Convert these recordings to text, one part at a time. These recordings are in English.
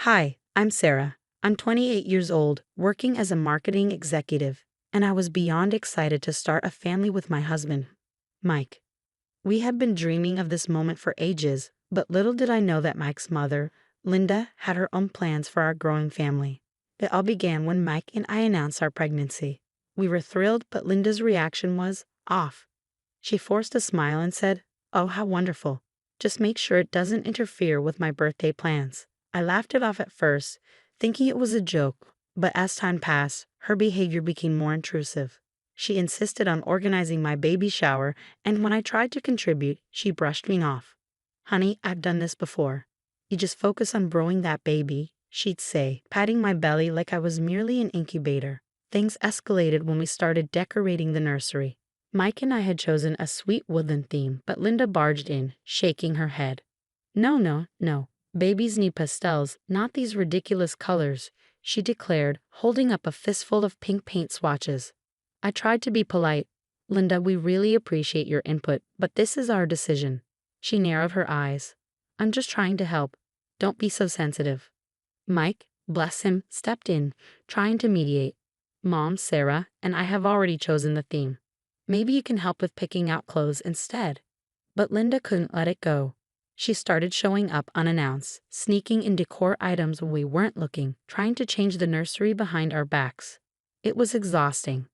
Hi, I'm Sarah. I'm 28 years old, working as a marketing executive, and I was beyond excited to start a family with my husband, Mike. We had been dreaming of this moment for ages, but little did I know that Mike's mother, Linda, had her own plans for our growing family. It all began when Mike and I announced our pregnancy. We were thrilled, but Linda's reaction was off. She forced a smile and said, "Oh, how wonderful. Just make sure it doesn't interfere with my birthday plans." I laughed it off at first, thinking it was a joke, but as time passed, her behavior became more intrusive. She insisted on organizing my baby shower, and when I tried to contribute, she brushed me off. "Honey, I've done this before. You just focus on growing that baby," she'd say, patting my belly like I was merely an incubator. Things escalated when we started decorating the nursery. Mike and I had chosen a sweet woodland theme, but Linda barged in, shaking her head. "No, no, no. Babies need pastels, not these ridiculous colors," she declared, holding up a fistful of pink paint swatches. I tried to be polite. "Linda, we really appreciate your input, but this is our decision." She narrowed her eyes. "I'm just trying to help. Don't be so sensitive." Mike, bless him, stepped in, trying to mediate. "Mom, Sarah, and I have already chosen the theme. Maybe you can help with picking out clothes instead." But Linda couldn't let it go. She started showing up unannounced, sneaking in decor items when we weren't looking, trying to change the nursery behind our backs. It was exhausting.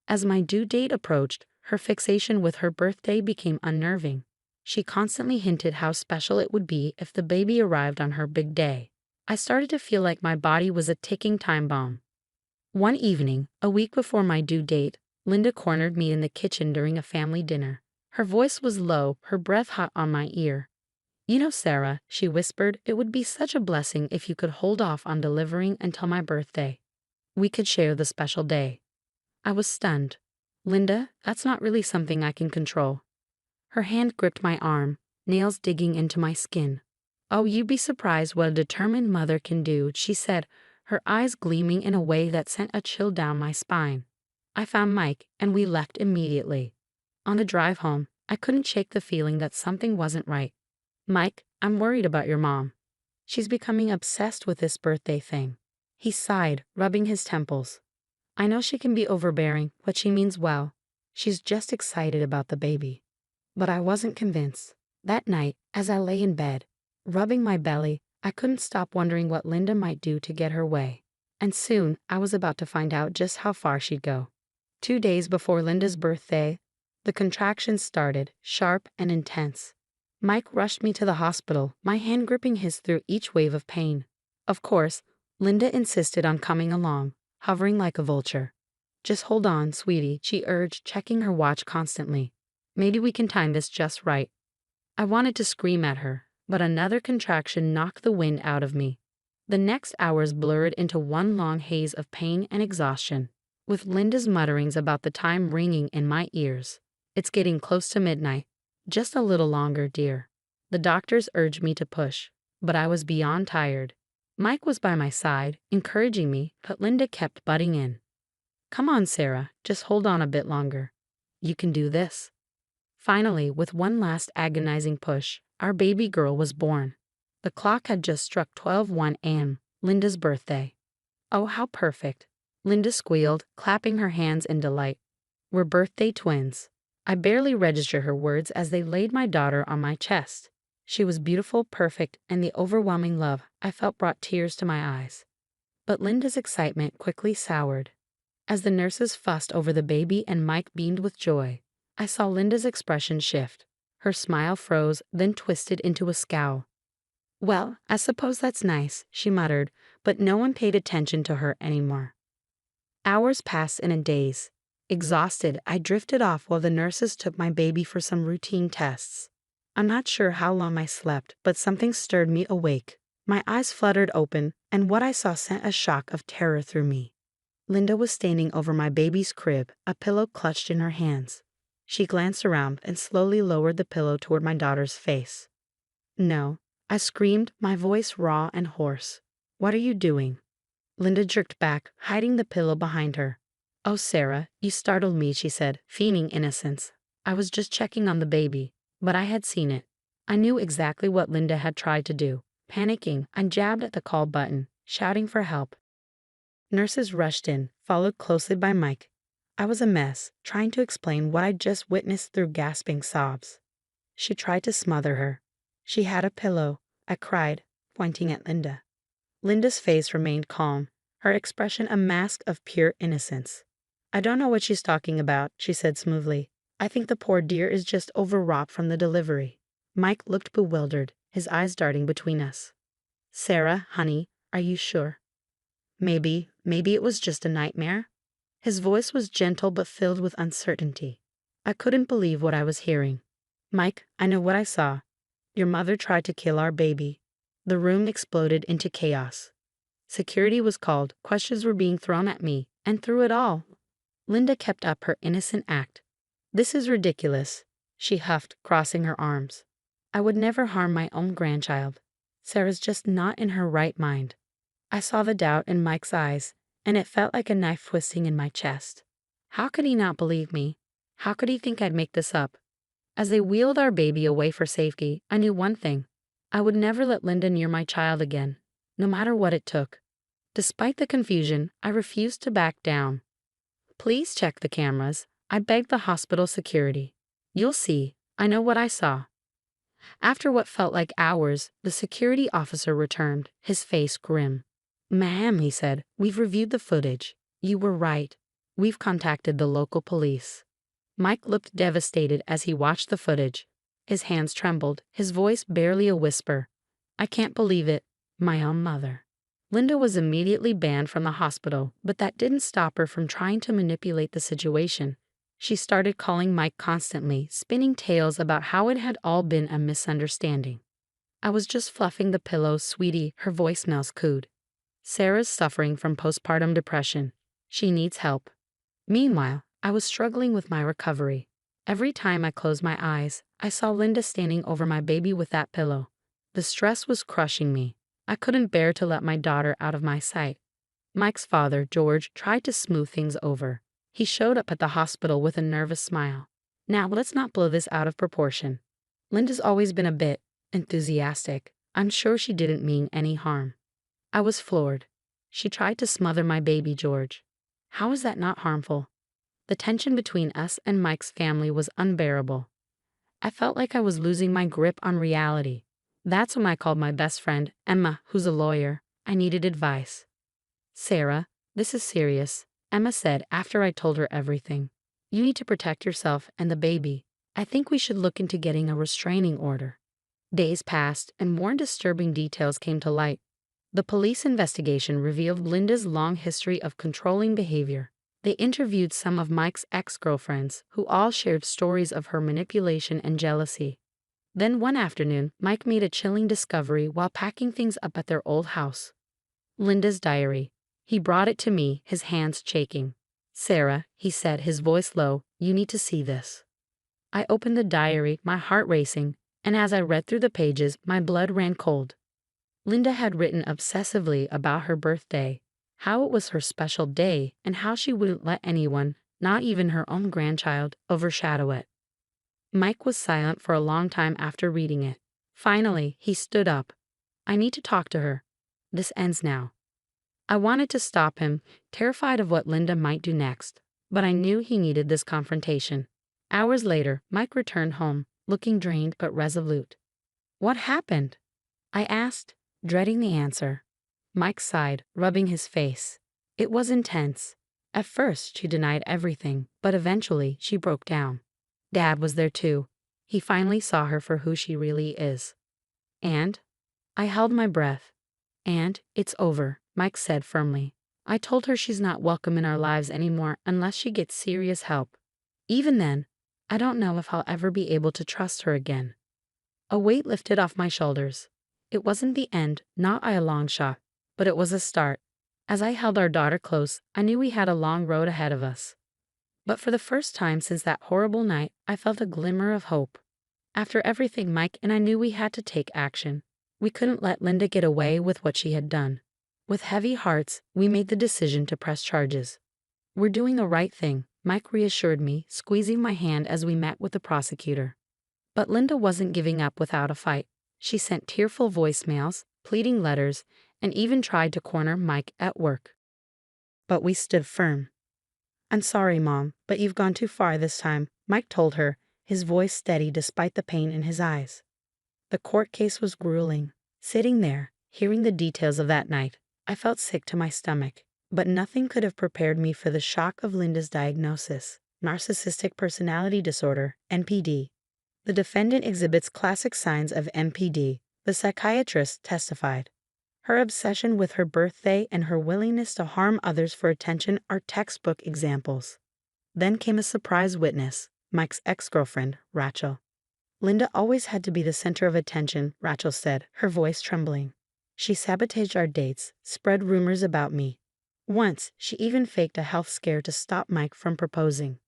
As my due date approached, her fixation with her birthday became unnerving. She constantly hinted how special it would be if the baby arrived on her big day. I started to feel like my body was a ticking time bomb. One evening, a week before my due date, Linda cornered me in the kitchen during a family dinner. Her voice was low, her breath hot on my ear. "You know, Sarah," she whispered, "it would be such a blessing if you could hold off on delivering until my birthday. We could share the special day." I was stunned. "Linda, that's not really something I can control." Her hand gripped my arm, nails digging into my skin. "Oh, you'd be surprised what a determined mother can do," she said, her eyes gleaming in a way that sent a chill down my spine. I found Mike, and we left immediately. On the drive home, I couldn't shake the feeling that something wasn't right. "Mike, I'm worried about your mom. She's becoming obsessed with this birthday thing." He sighed, rubbing his temples. "I know she can be overbearing, but she means well. She's just excited about the baby." But I wasn't convinced. That night, as I lay in bed, rubbing my belly, I couldn't stop wondering what Linda might do to get her way. And soon, I was about to find out just how far she'd go. 2 days before Linda's birthday, the contractions started, sharp and intense. Mike rushed me to the hospital, my hand gripping his through each wave of pain. Of course, Linda insisted on coming along, hovering like a vulture. "Just hold on, sweetie," she urged, checking her watch constantly. "Maybe we can time this just right." I wanted to scream at her, but another contraction knocked the wind out of me. The next hours blurred into one long haze of pain and exhaustion, with Linda's mutterings about the time ringing in my ears. "It's getting close to midnight. Just a little longer, dear." The doctors urged me to push, but I was beyond tired. Mike was by my side, encouraging me, but Linda kept butting in. "Come on, Sarah, just hold on a bit longer. You can do this." Finally, with one last agonizing push, our baby girl was born. The clock had just struck 12:01 a.m., Linda's birthday. "Oh, how perfect," Linda squealed, clapping her hands in delight. "We're birthday twins." I barely registered her words as they laid my daughter on my chest. She was beautiful, perfect, and the overwhelming love I felt brought tears to my eyes. But Linda's excitement quickly soured. As the nurses fussed over the baby and Mike beamed with joy, I saw Linda's expression shift. Her smile froze, then twisted into a scowl. "Well, I suppose that's nice," she muttered, but no one paid attention to her anymore. Hours passed in a daze. Exhausted, I drifted off while the nurses took my baby for some routine tests. I'm not sure how long I slept, but something stirred me awake. My eyes fluttered open, and what I saw sent a shock of terror through me. Linda was standing over my baby's crib, a pillow clutched in her hands. She glanced around and slowly lowered the pillow toward my daughter's face. "No," I screamed, my voice raw and hoarse. "What are you doing?" Linda jerked back, hiding the pillow behind her. "Oh, Sarah, you startled me," she said, feigning innocence. "I was just checking on the baby." But I had seen it. I knew exactly what Linda had tried to do, Panicking, I jabbed at the call button, shouting for help. Nurses rushed in, followed closely by Mike. I was a mess, trying to explain what I'd just witnessed through gasping sobs. She tried to smother her. She had a pillow, I cried, pointing at Linda. Linda's face remained calm, her expression a mask of pure innocence. I don't know what she's talking about, she said smoothly. I think the poor dear is just overwrought from the delivery. Mike looked bewildered, his eyes darting between us. Sarah, honey, are you sure? Maybe it was just a nightmare? His voice was gentle but filled with uncertainty. I couldn't believe what I was hearing. Mike, I know what I saw. Your mother tried to kill our baby. The room exploded into chaos. Security was called, questions were being thrown at me, and through it all, Linda kept up her innocent act. This is ridiculous, she huffed, crossing her arms. I would never harm my own grandchild. Sarah's just not in her right mind. I saw the doubt in Mike's eyes, and it felt like a knife twisting in my chest. How could he not believe me? How could he think I'd make this up? As they wheeled our baby away for safety, I knew one thing. I would never let Linda near my child again, no matter what it took. Despite the confusion, I refused to back down. Please check the cameras, I begged the hospital security. You'll see, I know what I saw. After what felt like hours, the security officer returned, his face grim. Ma'am, he said, we've reviewed the footage. You were right. We've contacted the local police. Mike looked devastated as he watched the footage. His hands trembled, his voice barely a whisper. I can't believe it. My own mother. Linda was immediately banned from the hospital, but that didn't stop her from trying to manipulate the situation. She started calling Mike constantly, spinning tales about how it had all been a misunderstanding. I was just fluffing the pillow, sweetie, her voicemails cooed. Sarah's suffering from postpartum depression. She needs help. Meanwhile, I was struggling with my recovery. Every time I closed my eyes, I saw Linda standing over my baby with that pillow. The stress was crushing me. I couldn't bear to let my daughter out of my sight. Mike's father, George, tried to smooth things over. He showed up at the hospital with a nervous smile. Now let's not blow this out of proportion. Linda's always been a bit enthusiastic. I'm sure she didn't mean any harm. I was floored. She tried to smother my baby, George. How is that not harmful? The tension between us and Mike's family was unbearable. I felt like I was losing my grip on reality. That's when I called my best friend, Emma, who's a lawyer. I needed advice. Sarah, this is serious, Emma said after I told her everything. You need to protect yourself and the baby. I think we should look into getting a restraining order. Days passed and more disturbing details came to light. The police investigation revealed Linda's long history of controlling behavior. They interviewed some of Mike's ex-girlfriends, who all shared stories of her manipulation and jealousy. Then one afternoon, Mike made a chilling discovery while packing things up at their old house. Linda's diary. He brought it to me, his hands shaking. Sarah, he said, his voice low, you need to see this. I opened the diary, my heart racing, and as I read through the pages, my blood ran cold. Linda had written obsessively about her birthday, how it was her special day, and how she wouldn't let anyone, not even her own grandchild, overshadow it. Mike was silent for a long time after reading it. Finally, he stood up. I need to talk to her. This ends now. I wanted to stop him, terrified of what Linda might do next, but I knew he needed this confrontation. Hours later, Mike returned home, looking drained but resolute. What happened? I asked, dreading the answer. Mike sighed, rubbing his face. It was intense. At first, she denied everything, but eventually she broke down. Dad was there too. He finally saw her for who she really is. And? I held my breath. And, it's over, Mike said firmly. I told her she's not welcome in our lives anymore unless she gets serious help. Even then, I don't know if I'll ever be able to trust her again. A weight lifted off my shoulders. It wasn't the end, not by a long shot, but it was a start. As I held our daughter close, I knew we had a long road ahead of us. But for the first time since that horrible night, I felt a glimmer of hope. After everything, Mike and I knew we had to take action. We couldn't let Linda get away with what she had done. With heavy hearts, we made the decision to press charges. We're doing the right thing, Mike reassured me, squeezing my hand as we met with the prosecutor. But Linda wasn't giving up without a fight. She sent tearful voicemails, pleading letters, and even tried to corner Mike at work. But we stood firm. "I'm sorry, Mom, but you've gone too far this time," Mike told her, his voice steady despite the pain in his eyes. The court case was grueling. Sitting there, hearing the details of that night, I felt sick to my stomach. But nothing could have prepared me for the shock of Linda's diagnosis: narcissistic personality disorder, NPD. The defendant exhibits classic signs of NPD, the psychiatrist testified. Her obsession with her birthday and her willingness to harm others for attention are textbook examples. Then came a surprise witness, Mike's ex-girlfriend, Rachel. "Linda always had to be the center of attention," Rachel said, her voice trembling. "She sabotaged our dates, spread rumors about me. Once, she even faked a health scare to stop Mike from proposing."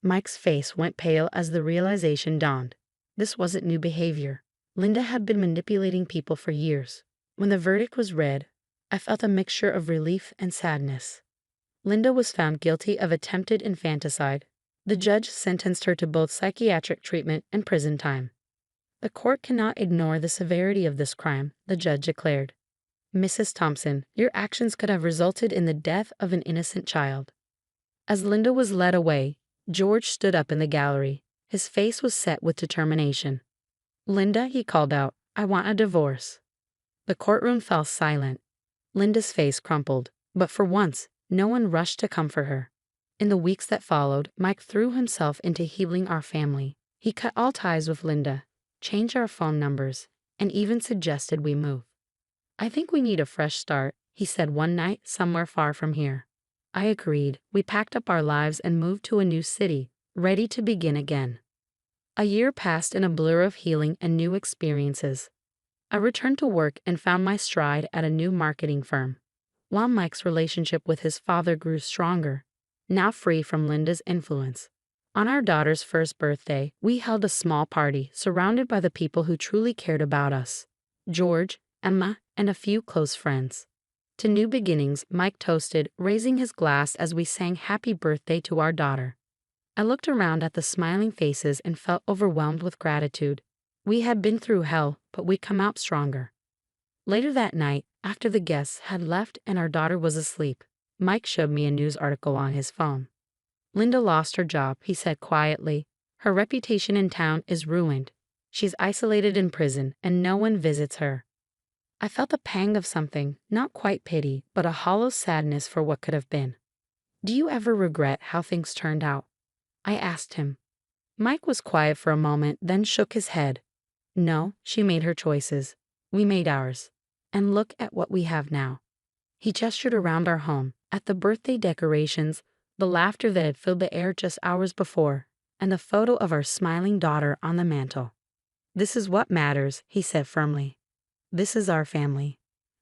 Mike's face went pale as the realization dawned. This wasn't new behavior. Linda had been manipulating people for years. When the verdict was read, I felt a mixture of relief and sadness. Linda was found guilty of attempted infanticide. The judge sentenced her to both psychiatric treatment and prison time. "The court cannot ignore the severity of this crime," the judge declared. "Mrs. Thompson, your actions could have resulted in the death of an innocent child." As Linda was led away, George stood up in the gallery. His face was set with determination. "Linda," he called out, "I want a divorce." The courtroom fell silent. Linda's face crumpled, but for once, no one rushed to comfort her. In the weeks that followed, Mike threw himself into healing our family. He cut all ties with Linda, changed our phone numbers, and even suggested we move. "I think we need a fresh start," he said one night somewhere far from here. I agreed. We packed up our lives and moved to a new city, ready to begin again. A year passed in a blur of healing and new experiences. I returned to work and found my stride at a new marketing firm. While Mike's relationship with his father grew stronger, now free from Linda's influence. On our daughter's first birthday, we held a small party surrounded by the people who truly cared about us: George, Emma, and a few close friends. To new beginnings, Mike toasted, raising his glass as we sang happy birthday to our daughter. I looked around at the smiling faces and felt overwhelmed with gratitude. We had been through hell, but we'd come out stronger. Later that night, after the guests had left and our daughter was asleep, Mike showed me a news article on his phone. "Linda lost her job," he said quietly. "Her reputation in town is ruined. She's isolated in prison, and no one visits her." I felt a pang of something, not quite pity, but a hollow sadness for what could have been. "Do you ever regret how things turned out?" I asked him. Mike was quiet for a moment, then shook his head. "No, she made her choices. We made ours. And look at what we have now." He gestured around our home, at the birthday decorations, the laughter that had filled the air just hours before, and the photo of our smiling daughter on the mantel. "This is what matters," he said firmly. "This is our family."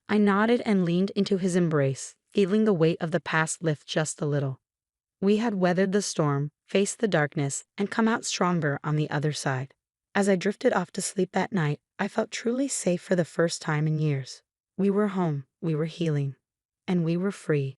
I nodded and leaned into his embrace, feeling the weight of the past lift just a little. We had weathered the storm, faced the darkness, and come out stronger on the other side. As I drifted off to sleep that night, I felt truly safe for the first time in years. We were home, we were healing, and we were free.